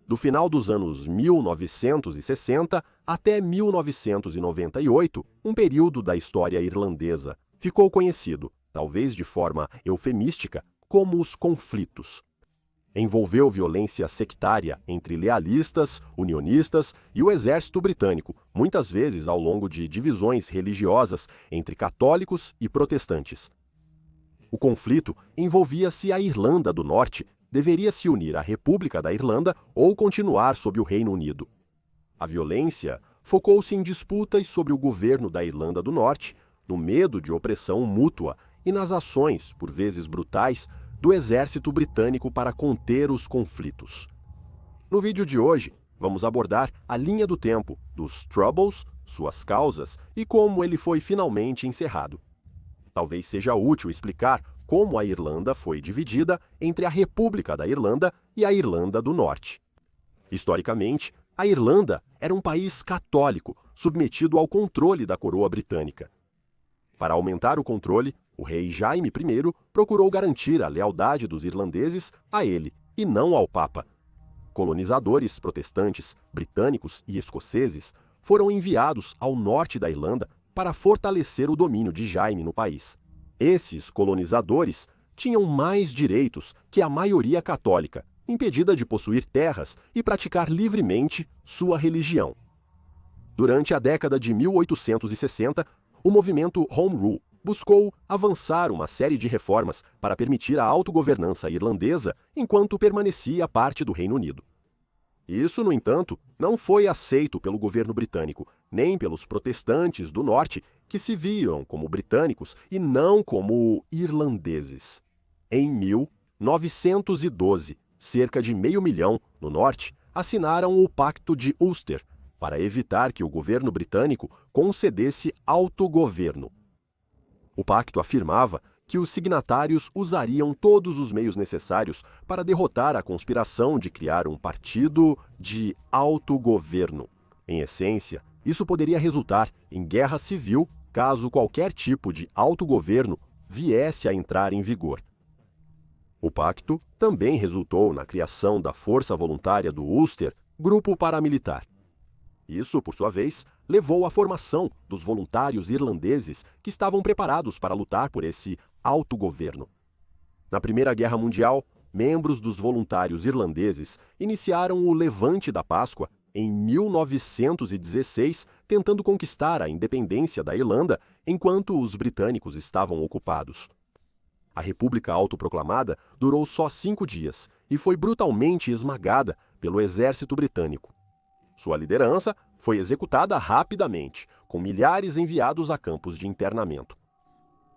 do final dos anos 1960 até 1998, um período da história irlandesa, ficou conhecido, talvez de forma eufemística, como os conflitos. Envolveu violência sectária entre lealistas, unionistas e o exército britânico, muitas vezes ao longo de divisões religiosas entre católicos e protestantes. O conflito envolvia se a Irlanda do Norte deveria se unir à República da Irlanda ou continuar sob o Reino Unido. A violência focou-se em disputas sobre o governo da Irlanda do Norte, no medo de opressão mútua e nas ações, por vezes brutais, do exército britânico para conter os conflitos. No vídeo de hoje, vamos abordar a linha do tempo dos Troubles, suas causas e como ele foi finalmente encerrado. Talvez seja útil explicar como a Irlanda foi dividida entre a República da Irlanda e a Irlanda do Norte. Historicamente, a Irlanda era um país católico, submetido ao controle da coroa britânica. Para aumentar o controle, o rei Jaime I procurou garantir a lealdade dos irlandeses a ele, e não ao Papa. Colonizadores protestantes, britânicos e escoceses foram enviados ao norte da Irlanda para fortalecer o domínio de Jaime no país. Esses colonizadores tinham mais direitos que a maioria católica, impedida de possuir terras e praticar livremente sua religião. Durante a década de 1860, o movimento Home Rule buscou avançar uma série de reformas para permitir a autogovernança irlandesa enquanto permanecia parte do Reino Unido. Isso, no entanto, não foi aceito pelo governo britânico, nem pelos protestantes do norte, que se viam como britânicos e não como irlandeses. Em 1912, cerca de 500.000 no norte assinaram o Pacto de Ulster para evitar que o governo britânico concedesse autogoverno. O pacto afirmava que os signatários usariam todos os meios necessários para derrotar a conspiração de criar um partido de autogoverno. Em essência, isso poderia resultar em guerra civil caso qualquer tipo de autogoverno viesse a entrar em vigor. O pacto também resultou na criação da Força Voluntária do Ulster, grupo paramilitar. Isso, por sua vez, levou à formação dos voluntários irlandeses que estavam preparados para lutar por esse autogoverno. Na Primeira Guerra Mundial, membros dos voluntários irlandeses iniciaram o Levante da Páscoa em 1916, tentando conquistar a independência da Irlanda enquanto os britânicos estavam ocupados. A República autoproclamada durou só 5 dias e foi brutalmente esmagada pelo exército britânico. Sua liderança foi executada rapidamente, com milhares enviados a campos de internamento.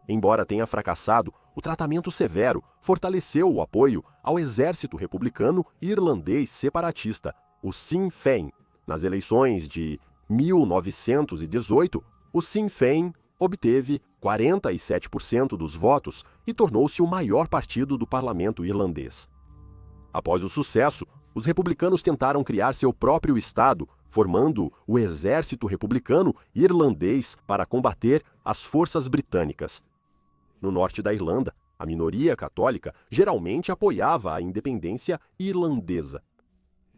Embora tenha fracassado, o tratamento severo fortaleceu o apoio ao exército republicano irlandês separatista, o Sinn Féin. Nas eleições de 1918, o Sinn Féin obteve 47% dos votos e tornou-se o maior partido do parlamento irlandês. Após o sucesso, os republicanos tentaram criar seu próprio estado, formando o Exército Republicano Irlandês para combater as forças britânicas. No norte da Irlanda, a minoria católica geralmente apoiava a independência irlandesa.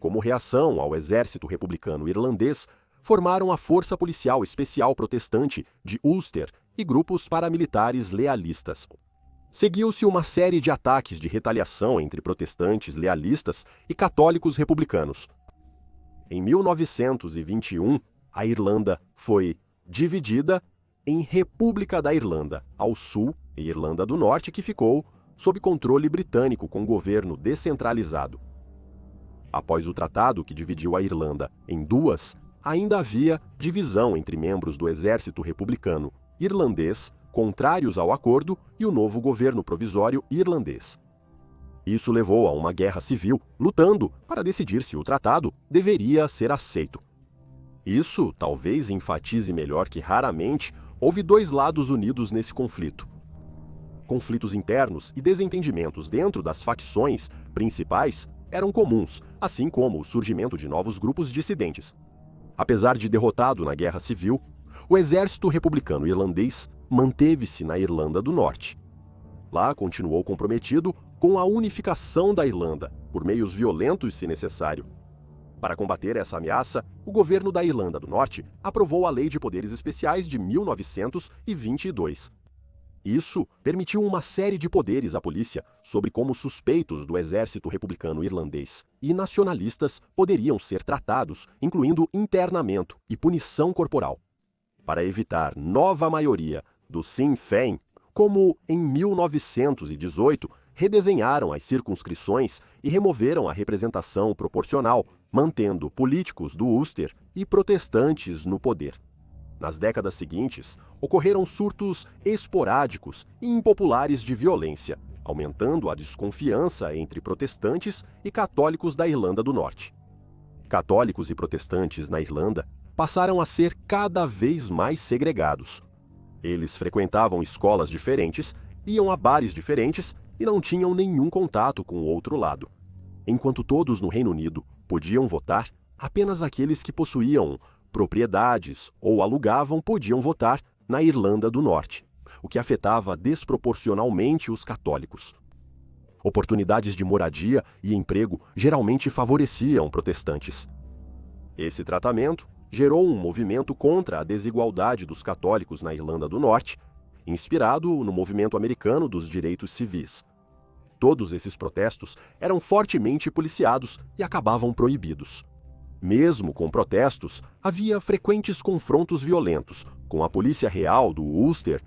Como reação ao Exército Republicano Irlandês, formaram a Força Policial Especial Protestante de Ulster e grupos paramilitares lealistas. Seguiu-se uma série de ataques de retaliação entre protestantes lealistas e católicos republicanos. Em 1921, a Irlanda foi dividida em República da Irlanda ao sul e Irlanda do Norte, que ficou sob controle britânico com governo descentralizado. Após o tratado que dividiu a Irlanda em duas, ainda havia divisão entre membros do exército republicano irlandês, contrários ao acordo, e o novo governo provisório irlandês. Isso levou a uma guerra civil, lutando para decidir se o tratado deveria ser aceito. Isso talvez enfatize melhor que raramente houve dois lados unidos nesse conflito. Conflitos internos e desentendimentos dentro das facções principais eram comuns, assim como o surgimento de novos grupos dissidentes. Apesar de derrotado na Guerra Civil, o exército republicano irlandês manteve-se na Irlanda do Norte. Lá continuou comprometido com a unificação da Irlanda, por meios violentos se necessário. Para combater essa ameaça, o governo da Irlanda do Norte aprovou a Lei de Poderes Especiais de 1922. Isso permitiu uma série de poderes à polícia sobre como suspeitos do exército republicano irlandês e nacionalistas poderiam ser tratados, incluindo internamento e punição corporal. Para evitar nova maioria do Sinn Féin, como em 1918, redesenharam as circunscrições e removeram a representação proporcional, mantendo políticos do Ulster e protestantes no poder. Nas décadas seguintes, ocorreram surtos esporádicos e impopulares de violência, aumentando a desconfiança entre protestantes e católicos da Irlanda do Norte. Católicos e protestantes na Irlanda passaram a ser cada vez mais segregados. Eles frequentavam escolas diferentes, iam a bares diferentes e não tinham nenhum contato com o outro lado. Enquanto todos no Reino Unido podiam votar, apenas aqueles que possuíam propriedades ou alugavam podiam votar na Irlanda do Norte, o que afetava desproporcionalmente os católicos. Oportunidades de moradia e emprego geralmente favoreciam protestantes. Esse tratamento gerou um movimento contra a desigualdade dos católicos na Irlanda do Norte, inspirado no movimento americano dos direitos civis. Todos esses protestos eram fortemente policiados e acabavam proibidos. Mesmo com protestos, havia frequentes confrontos violentos, com a Polícia Real do Ulster,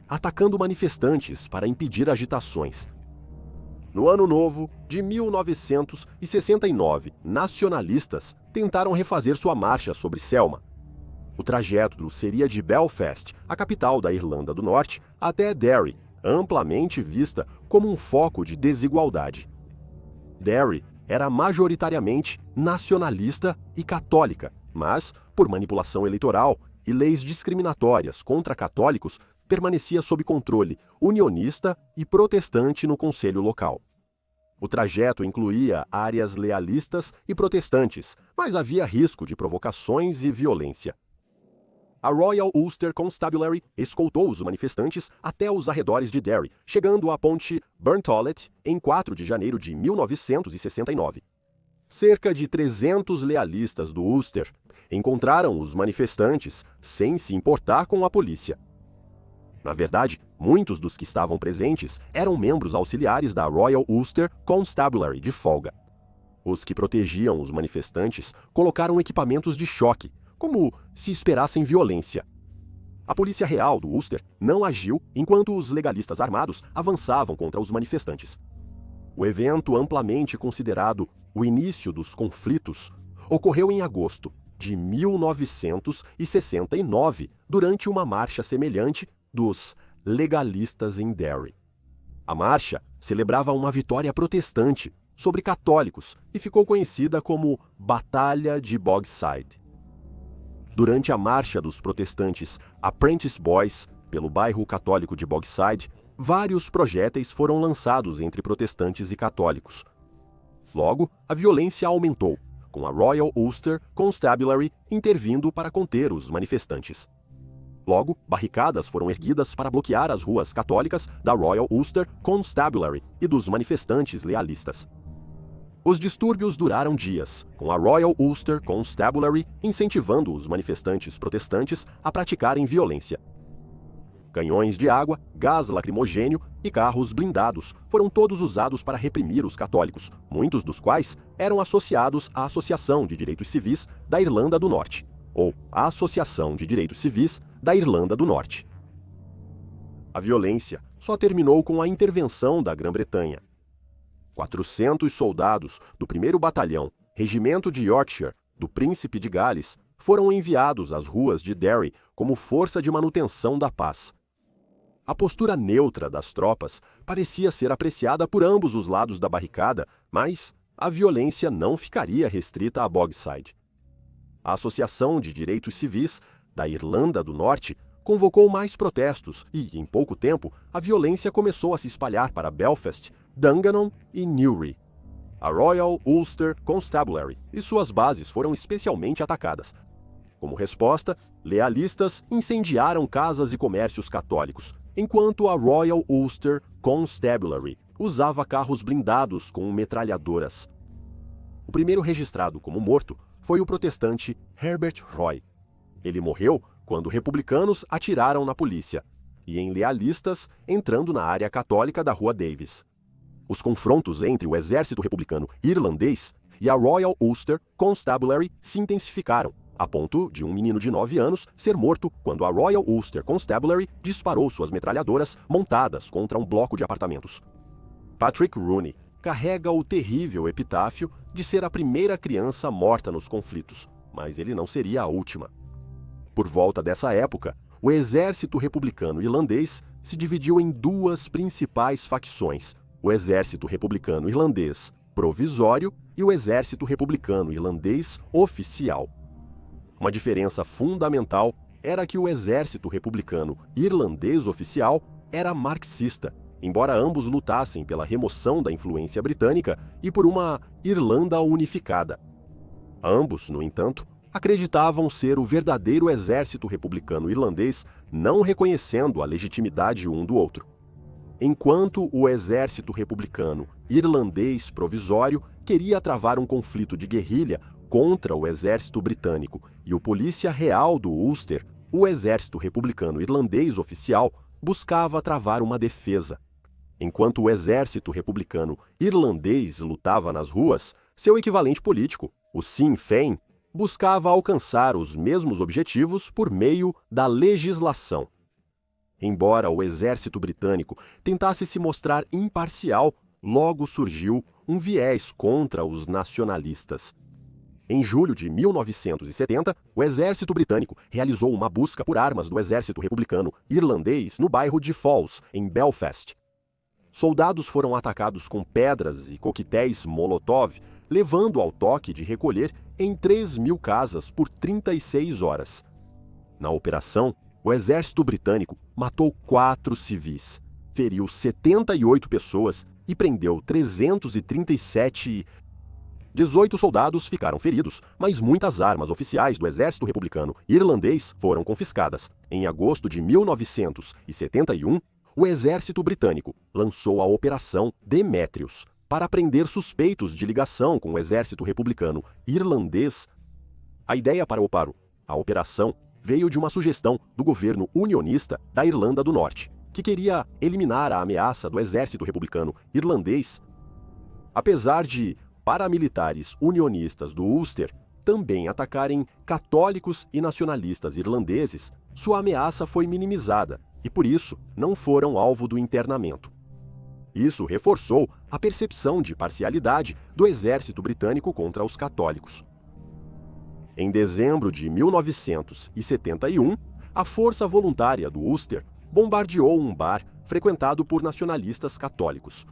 atacando manifestantes para impedir agitações. No Ano Novo de 1969, nacionalistas tentaram refazer sua marcha sobre Selma. O trajeto seria de Belfast, a capital da Irlanda do Norte, até Derry, amplamente vista como um foco de desigualdade. Derry era majoritariamente nacionalista e católica, mas, por manipulação eleitoral e leis discriminatórias contra católicos, permanecia sob controle unionista e protestante no conselho local. O trajeto incluía áreas lealistas e protestantes, mas havia risco de provocações e violência. A Royal Ulster Constabulary escoltou os manifestantes até os arredores de Derry, chegando à ponte Burntollet em 4 de janeiro de 1969. Cerca de 300 lealistas do Ulster encontraram os manifestantes sem se importar com a polícia. Na verdade, muitos dos que estavam presentes eram membros auxiliares da Royal Ulster Constabulary de folga. Os que protegiam os manifestantes colocaram equipamentos de choque, como se esperassem violência. A Polícia Real do Ulster não agiu enquanto os legalistas armados avançavam contra os manifestantes. O evento, amplamente considerado o início dos conflitos, ocorreu em agosto de 1969, durante uma marcha semelhante dos legalistas em Derry. A marcha celebrava uma vitória protestante sobre católicos e ficou conhecida como Batalha de Bogside. Durante a marcha dos protestantes Apprentice Boys pelo bairro católico de Bogside, vários projéteis foram lançados entre protestantes e católicos. Logo, a violência aumentou, com a Royal Ulster Constabulary intervindo para conter os manifestantes. Logo, barricadas foram erguidas para bloquear as ruas católicas da Royal Ulster Constabulary e dos manifestantes lealistas. Os distúrbios duraram dias, com a Royal Ulster Constabulary incentivando os manifestantes protestantes a praticarem violência. Canhões de água, gás lacrimogênio e carros blindados foram todos usados para reprimir os católicos, muitos dos quais eram associados à Associação de Direitos Civis da Irlanda do Norte, ou a Associação de Direitos Civis da Irlanda do Norte. A violência só terminou com a intervenção da Grã-Bretanha. 400 soldados do 1º Batalhão, Regimento de Yorkshire, do Príncipe de Gales, foram enviados às ruas de Derry como força de manutenção da paz. A postura neutra das tropas parecia ser apreciada por ambos os lados da barricada, mas a violência não ficaria restrita a Bogside. A Associação de Direitos Civis da Irlanda do Norte convocou mais protestos e, em pouco tempo, a violência começou a se espalhar para Belfast, Dungannon e Newry. A Royal Ulster Constabulary e suas bases foram especialmente atacadas. Como resposta, lealistas incendiaram casas e comércios católicos, enquanto a Royal Ulster Constabulary usava carros blindados com metralhadoras. O primeiro registrado como morto foi o protestante Herbert Roy. Ele morreu quando republicanos atiraram na polícia e em lealistas entrando na área católica da Rua Davis. Os confrontos entre o exército republicano irlandês e a Royal Ulster Constabulary se intensificaram, a ponto de um menino de 9 anos ser morto quando a Royal Ulster Constabulary disparou suas metralhadoras montadas contra um bloco de apartamentos. Patrick Rooney carrega o terrível epitáfio de ser a primeira criança morta nos conflitos, mas ele não seria a última. Por volta dessa época, o exército republicano irlandês se dividiu em duas principais facções: o exército republicano irlandês provisório e o exército republicano irlandês oficial. Uma diferença fundamental era que o exército republicano irlandês oficial era marxista, embora ambos lutassem pela remoção da influência britânica e por uma Irlanda unificada. Ambos, no entanto, acreditavam ser o verdadeiro exército republicano irlandês, não reconhecendo a legitimidade um do outro. Enquanto o exército republicano irlandês provisório queria travar um conflito de guerrilha contra o exército britânico e o Polícia Real do Ulster, o exército republicano irlandês oficial buscava travar uma defesa. Enquanto o exército republicano irlandês lutava nas ruas, seu equivalente político, o Sinn Féin, buscava alcançar os mesmos objetivos por meio da legislação. Embora o exército britânico tentasse se mostrar imparcial, logo surgiu um viés contra os nacionalistas. Em julho de 1970, o exército britânico realizou uma busca por armas do exército republicano irlandês no bairro de Falls, em Belfast. Soldados foram atacados com pedras e coquetéis Molotov, levando ao toque de recolher em 3.000 casas por 36 horas. Na operação, o exército britânico matou 4 civis, feriu 78 pessoas e prendeu 337. 18 soldados ficaram feridos, mas muitas armas oficiais do exército republicano irlandês foram confiscadas. Em agosto de 1971, o exército britânico lançou a Operação Demetrius para prender suspeitos de ligação com o exército republicano irlandês. A ideia para a operação veio de uma sugestão do governo unionista da Irlanda do Norte, que queria eliminar a ameaça do exército republicano irlandês. Apesar de paramilitares unionistas do Ulster também atacarem católicos e nacionalistas irlandeses, sua ameaça foi minimizada e, por isso, não foram alvo do internamento. Isso reforçou a percepção de parcialidade do exército britânico contra os católicos. Em dezembro de 1971, a Força Voluntária do Ulster bombardeou um bar frequentado por nacionalistas católicos.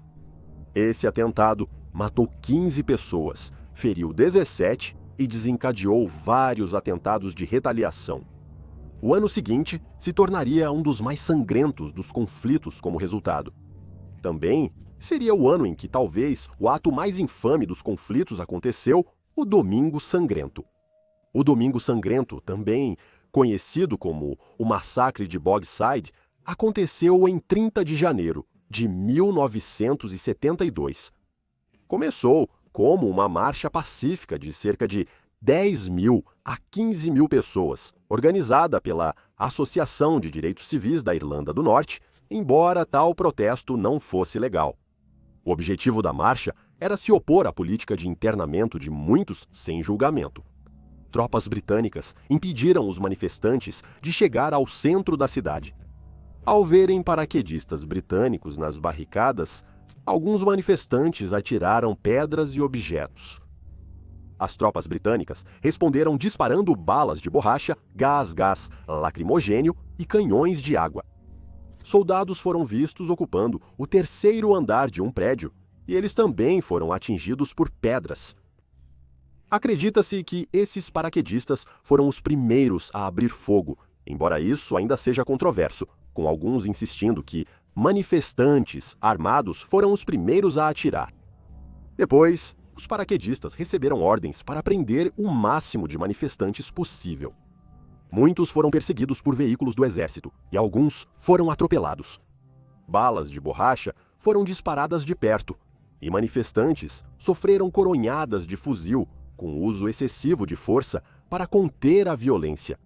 Esse atentado matou 15 pessoas, feriu 17 e desencadeou vários atentados de retaliação. O ano seguinte se tornaria um dos mais sangrentos dos conflitos como resultado. Também seria o ano em que talvez o ato mais infame dos conflitos aconteceu, o Domingo Sangrento. O Domingo Sangrento, também conhecido como o Massacre de Bogside, aconteceu em 30 de janeiro de 1972. Começou como uma marcha pacífica de cerca de 10.000 a 15.000 pessoas, organizada pela Associação de Direitos Civis da Irlanda do Norte, embora tal protesto não fosse legal. O objetivo da marcha era se opor à política de internamento de muitos sem julgamento. Tropas britânicas impediram os manifestantes de chegar ao centro da cidade. Ao verem paraquedistas britânicos nas barricadas, alguns manifestantes atiraram pedras e objetos. As tropas britânicas responderam disparando balas de borracha, gás lacrimogênio e canhões de água. Soldados foram vistos ocupando o 3º andar de um prédio e eles também foram atingidos por pedras. Acredita-se que esses paraquedistas foram os primeiros a abrir fogo, embora isso ainda seja controverso, com alguns insistindo que manifestantes armados foram os primeiros a atirar. Depois, os paraquedistas receberam ordens para prender o máximo de manifestantes possível. Muitos foram perseguidos por veículos do exército e alguns foram atropelados. Balas de borracha foram disparadas de perto e manifestantes sofreram coronhadas de fuzil com uso excessivo de força para conter a violência.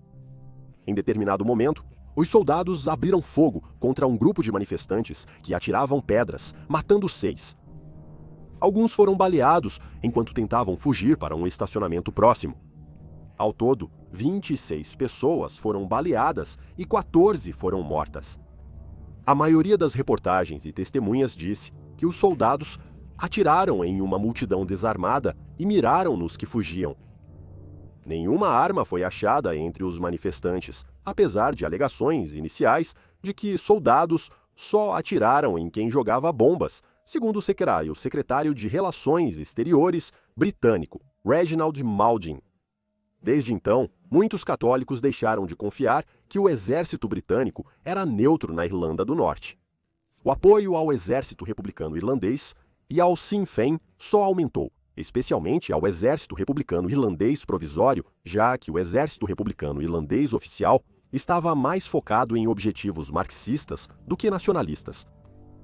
Em determinado momento, os soldados abriram fogo contra um grupo de manifestantes que atiravam pedras, matando 6. Alguns foram baleados enquanto tentavam fugir para um estacionamento próximo. Ao todo, 26 pessoas foram baleadas e 14 foram mortas. A maioria das reportagens e testemunhas disse que os soldados atiraram em uma multidão desarmada e miraram nos que fugiam. Nenhuma arma foi achada entre os manifestantes, apesar de alegações iniciais de que soldados só atiraram em quem jogava bombas, segundo o secretário de Relações Exteriores britânico, Reginald Malding. Desde então, muitos católicos deixaram de confiar que o exército britânico era neutro na Irlanda do Norte. O apoio ao exército republicano irlandês e ao Sinn Féin só aumentou, especialmente ao exército republicano irlandês provisório, já que o exército republicano irlandês oficial estava mais focado em objetivos marxistas do que nacionalistas.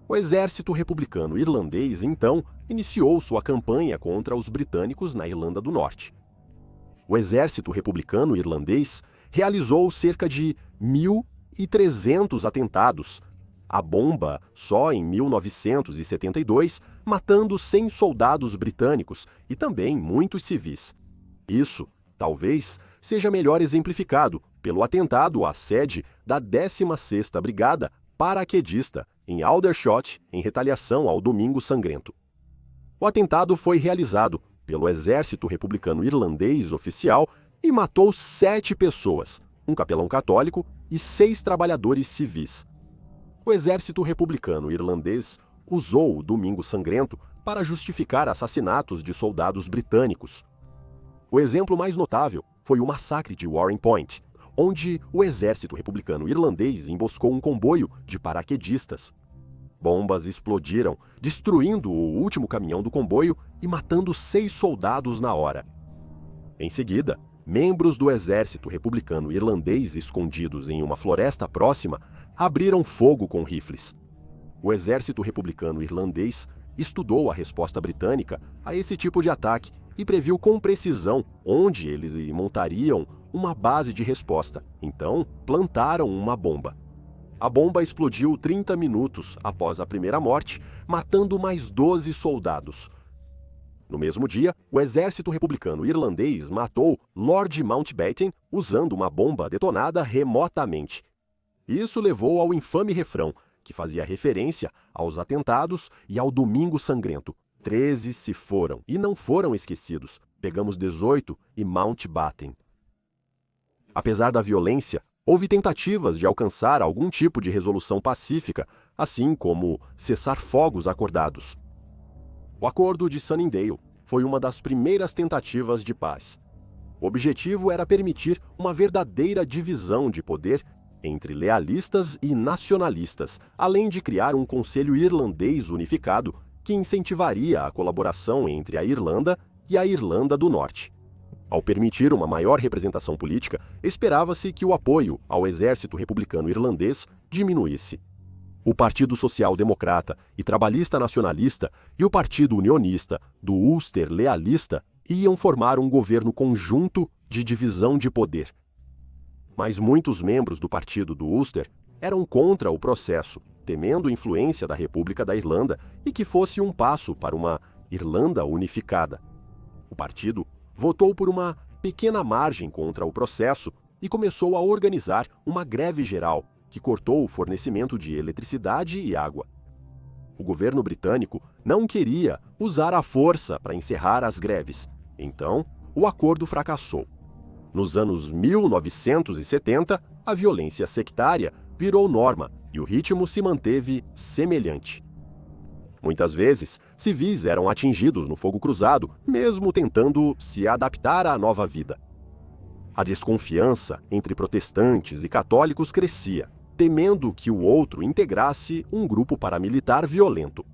O exército republicano irlandês, então, iniciou sua campanha contra os britânicos na Irlanda do Norte. O exército republicano irlandês realizou cerca de 1.300 atentados à bomba só em 1972, matando 100 soldados britânicos e também muitos civis. Isso, talvez, seja melhor exemplificado pelo atentado à sede da 16ª Brigada Paraquedista em Aldershot, em retaliação ao Domingo Sangrento. O atentado foi realizado pelo exército republicano irlandês oficial e matou 7 pessoas, um capelão católico e 6 trabalhadores civis. O exército republicano irlandês usou o Domingo Sangrento para justificar assassinatos de soldados britânicos. O exemplo mais notável foi o massacre de Warren Point, onde o exército republicano irlandês emboscou um comboio de paraquedistas. Bombas explodiram, destruindo o último caminhão do comboio e matando 6 soldados na hora. Em seguida, membros do exército republicano irlandês escondidos em uma floresta próxima abriram fogo com rifles. O exército republicano irlandês estudou a resposta britânica a esse tipo de ataque e previu com precisão onde eles montariam uma base de resposta. Então, plantaram uma bomba. A bomba explodiu 30 minutos após a primeira morte, matando mais 12 soldados. No mesmo dia, o exército republicano irlandês matou Lord Mountbatten usando uma bomba detonada remotamente. Isso levou ao infame refrão, que fazia referência aos atentados e ao Domingo Sangrento. 13 se foram e não foram esquecidos. Pegamos 18 e Mountbatten. Apesar da violência, houve tentativas de alcançar algum tipo de resolução pacífica, assim como cessar fogos acordados. O Acordo de Sunningdale foi uma das primeiras tentativas de paz. O objetivo era permitir uma verdadeira divisão de poder entre lealistas e nacionalistas, além de criar um conselho irlandês unificado que incentivaria a colaboração entre a Irlanda e a Irlanda do Norte. Ao permitir uma maior representação política, esperava-se que o apoio ao exército republicano irlandês diminuísse. O Partido Social Democrata e Trabalhista Nacionalista e o Partido Unionista do Ulster Lealista iam formar um governo conjunto de divisão de poder. Mas muitos membros do Partido do Ulster eram contra o processo, temendo influência da República da Irlanda e que fosse um passo para uma Irlanda unificada. O partido votou por uma pequena margem contra o processo e começou a organizar uma greve geral que cortou o fornecimento de eletricidade e água. O governo britânico não queria usar a força para encerrar as greves, então o acordo fracassou. Nos anos 1970, a violência sectária virou norma e o ritmo se manteve semelhante. Muitas vezes, civis eram atingidos no fogo cruzado, mesmo tentando se adaptar à nova vida. A desconfiança entre protestantes e católicos crescia, temendo que o outro integrasse um grupo paramilitar violento.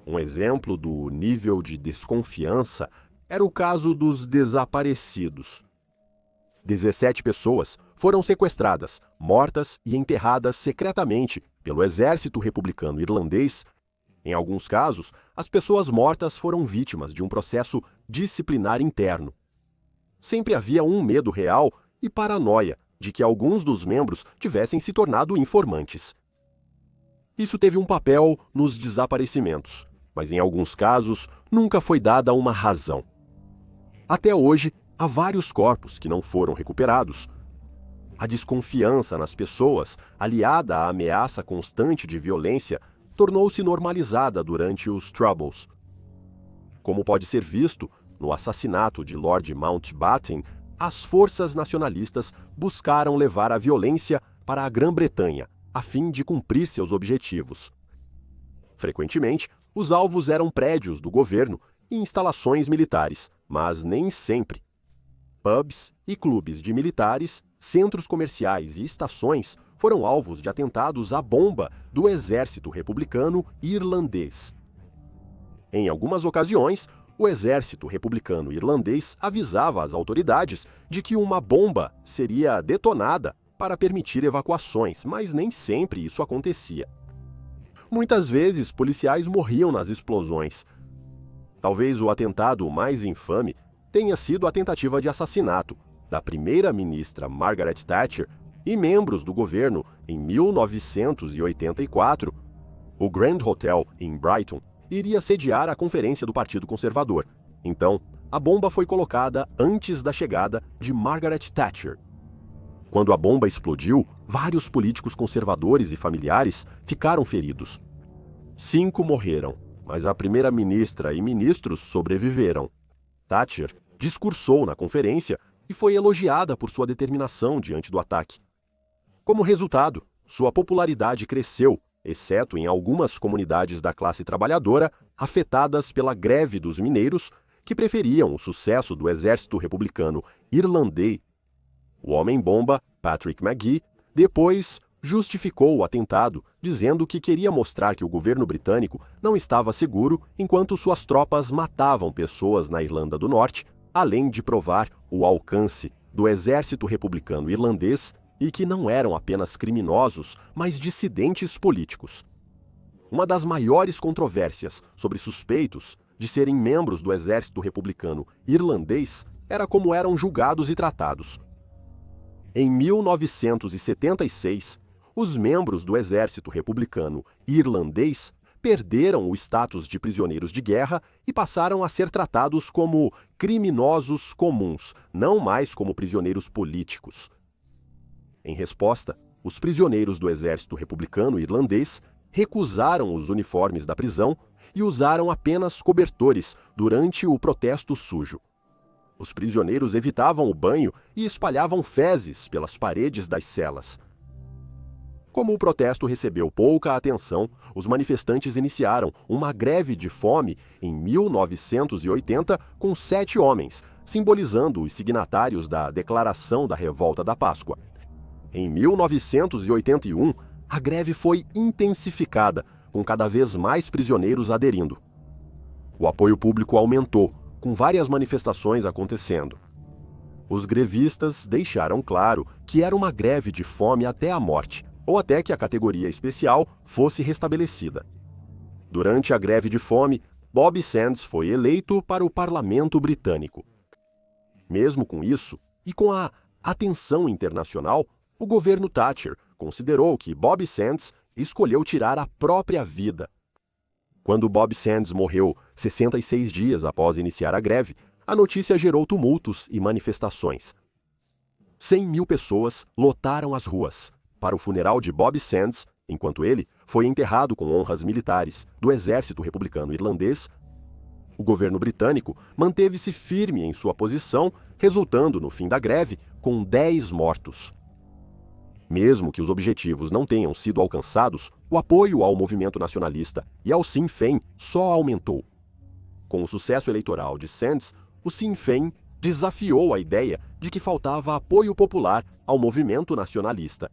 Um exemplo do nível de desconfiança era o caso dos desaparecidos. 17 pessoas foram sequestradas, mortas e enterradas secretamente pelo exército republicano irlandês Em alguns casos, as pessoas mortas foram vítimas de um processo disciplinar interno. Sempre havia um medo real e paranoia de que alguns dos membros tivessem se tornado informantes. Isso teve um papel nos desaparecimentos, mas em alguns casos nunca foi dada uma razão. Até hoje, há vários corpos que não foram recuperados. A desconfiança nas pessoas, aliada à ameaça constante de violência, tornou-se normalizada durante os Troubles. Como pode ser visto, no assassinato de Lord Mountbatten, as forças nacionalistas buscaram levar a violência para a Grã-Bretanha, a fim de cumprir seus objetivos. Frequentemente, os alvos eram prédios do governo e instalações militares, mas nem sempre. Pubs e clubes de militares, centros comerciais e estações foram alvos de atentados à bomba do exército republicano irlandês. Em algumas ocasiões, o exército republicano irlandês avisava as autoridades de que uma bomba seria detonada para permitir evacuações, mas nem sempre isso acontecia. Muitas vezes, policiais morriam nas explosões. Talvez o atentado mais infame tenha sido a tentativa de assassinato da primeira-ministra Margaret Thatcher e membros do governo em 1984. O Grand Hotel, em Brighton, iria sediar a conferência do Partido Conservador. Então, a bomba foi colocada antes da chegada de Margaret Thatcher. Quando a bomba explodiu, vários políticos conservadores e familiares ficaram feridos. 5 morreram, mas a primeira-ministra e ministros sobreviveram. Thatcher discursou na conferência e foi elogiada por sua determinação diante do ataque. Como resultado, sua popularidade cresceu, exceto em algumas comunidades da classe trabalhadora afetadas pela greve dos mineiros, que preferiam o sucesso do exército republicano irlandês. O homem-bomba, Patrick Magee, depois justificou o atentado, dizendo que queria mostrar que o governo britânico não estava seguro enquanto suas tropas matavam pessoas na Irlanda do Norte, além de provar o alcance do exército republicano irlandês e que não eram apenas criminosos, mas dissidentes políticos. Uma das maiores controvérsias sobre suspeitos de serem membros do exército republicano irlandês era como eram julgados e tratados. Em 1976, os membros do exército republicano irlandês perderam o status de prisioneiros de guerra e passaram a ser tratados como criminosos comuns, não mais como prisioneiros políticos. Em resposta, os prisioneiros do exército republicano irlandês recusaram os uniformes da prisão e usaram apenas cobertores durante o protesto sujo. Os prisioneiros evitavam o banho e espalhavam fezes pelas paredes das celas. Como o protesto recebeu pouca atenção, os manifestantes iniciaram uma greve de fome em 1980 com 7 homens, simbolizando os signatários da Declaração da Revolta da Páscoa. Em 1981, a greve foi intensificada, com cada vez mais prisioneiros aderindo. O apoio público aumentou, com várias manifestações acontecendo. Os grevistas deixaram claro que era uma greve de fome até a morte, ou até que a categoria especial fosse restabelecida. Durante a greve de fome, Bob Sands foi eleito para o parlamento britânico. Mesmo com isso, e com a atenção internacional, o governo Thatcher considerou que Bob Sands escolheu tirar a própria vida. Quando Bob Sands morreu 66 dias após iniciar a greve, a notícia gerou tumultos e manifestações. 100.000 pessoas lotaram as ruas para o funeral de Bob Sands, enquanto ele foi enterrado com honras militares do exército republicano irlandês. O governo britânico manteve-se firme em sua posição, resultando no fim da greve com 10 mortos. Mesmo que os objetivos não tenham sido alcançados, o apoio ao movimento nacionalista e ao Sinn Féin só aumentou. Com o sucesso eleitoral de Sands, o Sinn Féin desafiou a ideia de que faltava apoio popular ao movimento nacionalista.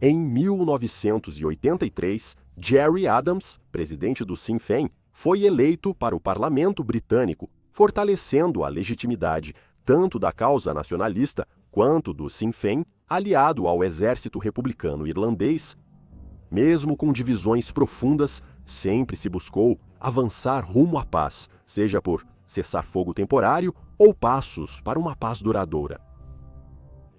Em 1983, Gerry Adams, presidente do Sinn Féin, foi eleito para o parlamento britânico, fortalecendo a legitimidade tanto da causa nacionalista quanto do Sinn Féin, aliado ao exército republicano irlandês. Mesmo com divisões profundas, sempre se buscou avançar rumo à paz, seja por cessar-fogo temporário ou passos para uma paz duradoura.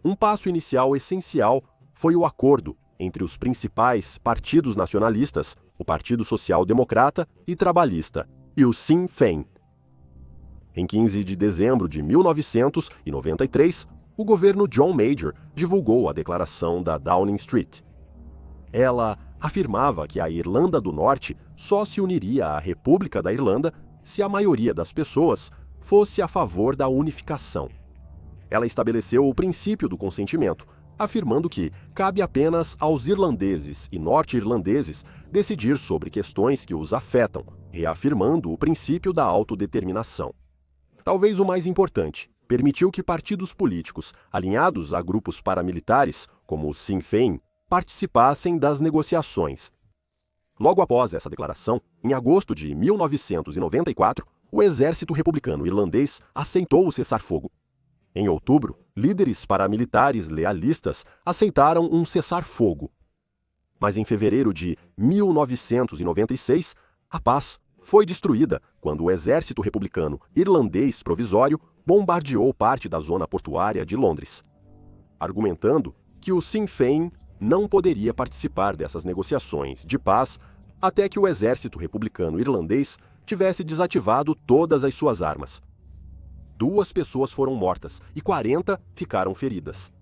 Um passo inicial essencial foi o acordo entre os principais partidos nacionalistas, o Partido Social Democrata e Trabalhista, e o Sinn Féin. Em 15 de dezembro de 1993, o governo John Major divulgou a declaração da Downing Street. Ela afirmava que a Irlanda do Norte só se uniria à República da Irlanda se a maioria das pessoas fosse a favor da unificação. Ela estabeleceu o princípio do consentimento, afirmando que cabe apenas aos irlandeses e norte-irlandeses decidir sobre questões que os afetam, reafirmando o princípio da autodeterminação. Talvez o mais importante, permitiu que partidos políticos alinhados a grupos paramilitares, como o Sinn Féin, participassem das negociações. Logo após essa declaração, em agosto de 1994, o exército republicano irlandês aceitou o cessar-fogo. Em outubro, líderes paramilitares lealistas aceitaram um cessar-fogo. Mas em fevereiro de 1996, a paz foi destruída quando o exército republicano irlandês provisório bombardeou parte da zona portuária de Londres, argumentando que o Sinn Féin não poderia participar dessas negociações de paz até que o exército republicano irlandês tivesse desativado todas as suas armas. 2 pessoas foram mortas e 40 ficaram feridas.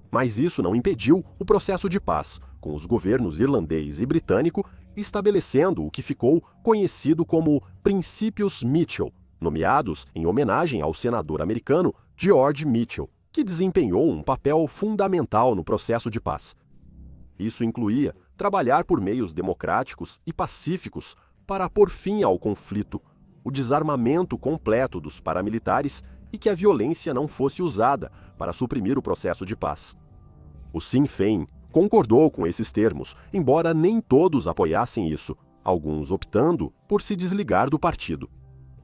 Mas isso não impediu o processo de paz, com os governos irlandês e britânico estabelecendo o que ficou conhecido como Princípios Mitchell, nomeados em homenagem ao senador americano George Mitchell, que desempenhou um papel fundamental no processo de paz. Isso incluía trabalhar por meios democráticos e pacíficos para pôr fim ao conflito, o desarmamento completo dos paramilitares e que a violência não fosse usada para suprimir o processo de paz. O Sinn Féin concordou com esses termos, embora nem todos apoiassem isso, alguns optando por se desligar do partido.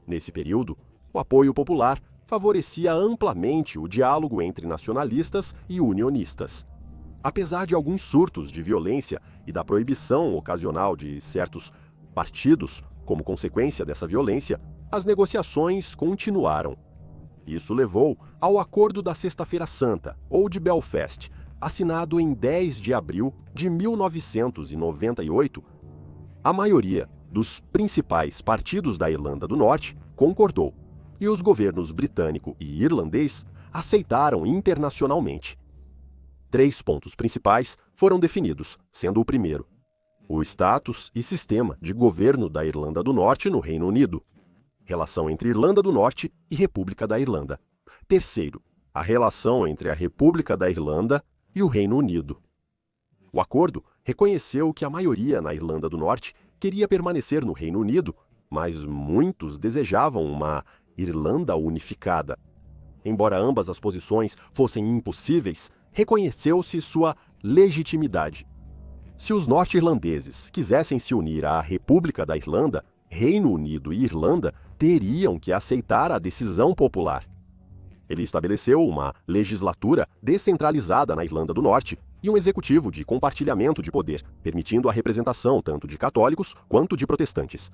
Nesse período, o apoio popular favorecia amplamente o diálogo entre nacionalistas e unionistas. Apesar de alguns surtos de violência e da proibição ocasional de certos partidos, como consequência dessa violência, as negociações continuaram. Isso levou ao Acordo da Sexta-feira Santa, ou de Belfast, assinado em 10 de abril de 1998. A maioria dos principais partidos da Irlanda do Norte concordou, e os governos britânico e irlandês aceitaram internacionalmente. 3 pontos principais foram definidos, sendo o primeiro: o status e sistema de governo da Irlanda do Norte no Reino Unido. Relação entre Irlanda do Norte e República da Irlanda. Terceiro, a relação entre a República da Irlanda e o Reino Unido. O acordo reconheceu que a maioria na Irlanda do Norte queria permanecer no Reino Unido, mas muitos desejavam uma Irlanda unificada. Embora ambas as posições fossem impossíveis, reconheceu-se sua legitimidade. Se os norte-irlandeses quisessem se unir à República da Irlanda, Reino Unido e Irlanda teriam que aceitar a decisão popular. Ele estabeleceu uma legislatura descentralizada na Irlanda do Norte e um executivo de compartilhamento de poder, permitindo a representação tanto de católicos quanto de protestantes.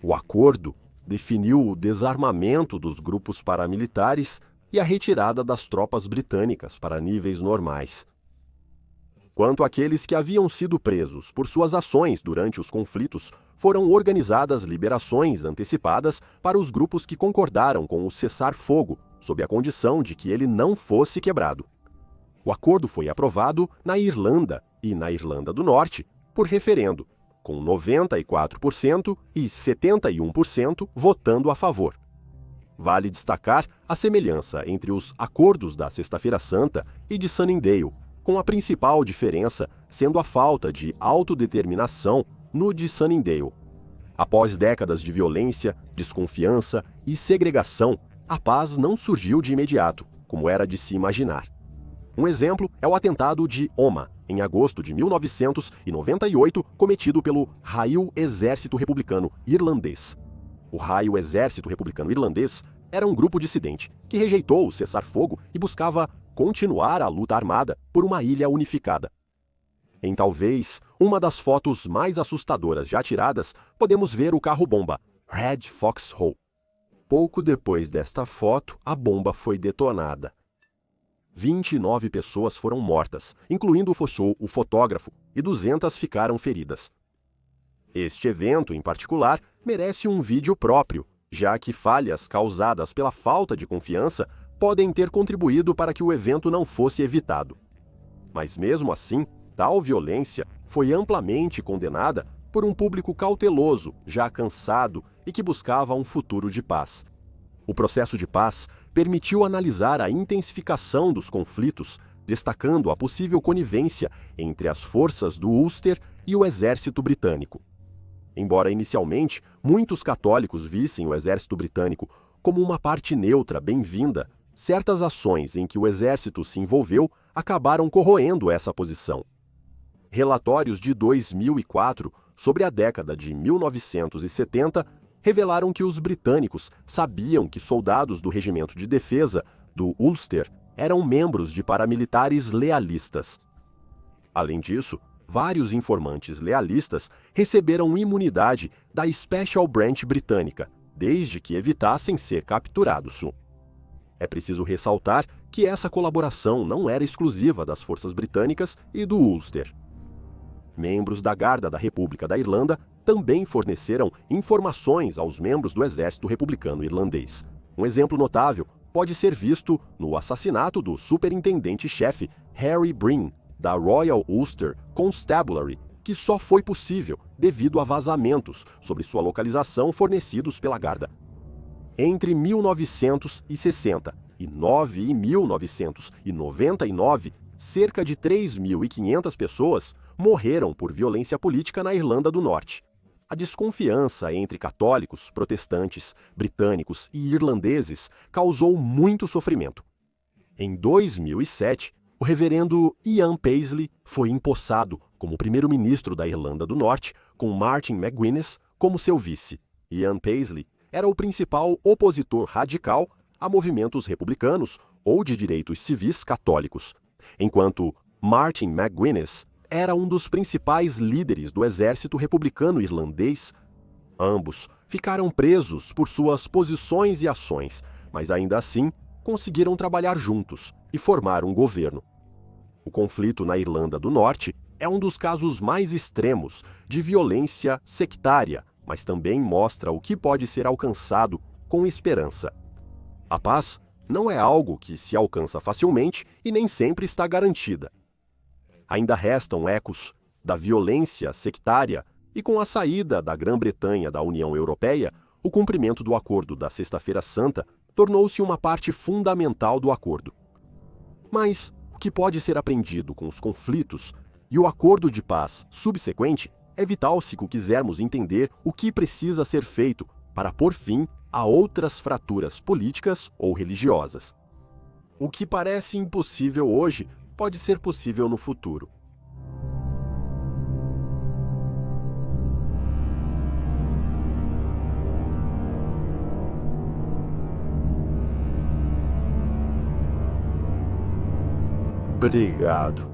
O acordo definiu o desarmamento dos grupos paramilitares e a retirada das tropas britânicas para níveis normais. Quanto àqueles que haviam sido presos por suas ações durante os conflitos, foram organizadas liberações antecipadas para os grupos que concordaram com o cessar-fogo, sob a condição de que ele não fosse quebrado. O acordo foi aprovado na Irlanda e na Irlanda do Norte por referendo, com 94% e 71% votando a favor. Vale destacar a semelhança entre os acordos da Sexta-feira Santa e de Sunningdale, com a principal diferença sendo a falta de autodeterminação no de Sunningdale. Após décadas de violência, desconfiança e segregação, a paz não surgiu de imediato, como era de se imaginar. Um exemplo é o atentado de Omagh, em agosto de 1998, cometido pelo Royal Exército Republicano Irlandês. O Royal Exército Republicano Irlandês era um grupo dissidente que rejeitou o cessar-fogo e buscava continuar a luta armada por uma ilha unificada. Em talvez uma das fotos mais assustadoras já tiradas, podemos ver o carro-bomba Red Foxhole. Pouco depois desta foto, a bomba foi detonada. 29 pessoas foram mortas, incluindo o fotógrafo, e 200 ficaram feridas. Este evento, em particular, merece um vídeo próprio, já que falhas causadas pela falta de confiança podem ter contribuído para que o evento não fosse evitado. Mas mesmo assim, tal violência foi amplamente condenada por um público cauteloso, já cansado e que buscava um futuro de paz. O processo de paz permitiu analisar a intensificação dos conflitos, destacando a possível conivência entre as forças do Ulster e o exército britânico. Embora inicialmente muitos católicos vissem o exército britânico como uma parte neutra bem-vinda, certas ações em que o exército se envolveu acabaram corroendo essa posição. Relatórios de 2004 sobre a década de 1970 revelaram que os britânicos sabiam que soldados do Regimento de Defesa do Ulster eram membros de paramilitares lealistas. Além disso, vários informantes lealistas receberam imunidade da Special Branch britânica, desde que evitassem ser capturados. É preciso ressaltar que essa colaboração não era exclusiva das forças britânicas e do Ulster. Membros da Guarda da República da Irlanda também forneceram informações aos membros do Exército Republicano Irlandês. Um exemplo notável pode ser visto no assassinato do superintendente-chefe Harry Breen, da Royal Ulster Constabulary, que só foi possível devido a vazamentos sobre sua localização fornecidos pela Guarda. Entre 1960 e 1999, cerca de 3.500 pessoas morreram por violência política na Irlanda do Norte. A desconfiança entre católicos, protestantes, britânicos e irlandeses causou muito sofrimento. Em 2007, o reverendo Ian Paisley foi empossado como primeiro-ministro da Irlanda do Norte, com Martin McGuinness como seu vice. Ian Paisley era o principal opositor radical a movimentos republicanos ou de direitos civis católicos, enquanto Martin McGuinness era um dos principais líderes do exército republicano irlandês. Ambos ficaram presos por suas posições e ações, mas ainda assim conseguiram trabalhar juntos e formar um governo. O conflito na Irlanda do Norte é um dos casos mais extremos de violência sectária, mas também mostra o que pode ser alcançado com esperança. A paz não é algo que se alcança facilmente e nem sempre está garantida. Ainda restam ecos da violência sectária e, com a saída da Grã-Bretanha da União Europeia, o cumprimento do Acordo da Sexta-feira Santa tornou-se uma parte fundamental do acordo. Mas o que pode ser aprendido com os conflitos e o acordo de paz subsequente é vital se quisermos entender o que precisa ser feito para pôr fim a outras fraturas políticas ou religiosas. O que parece impossível hoje pode ser possível no futuro. Obrigado.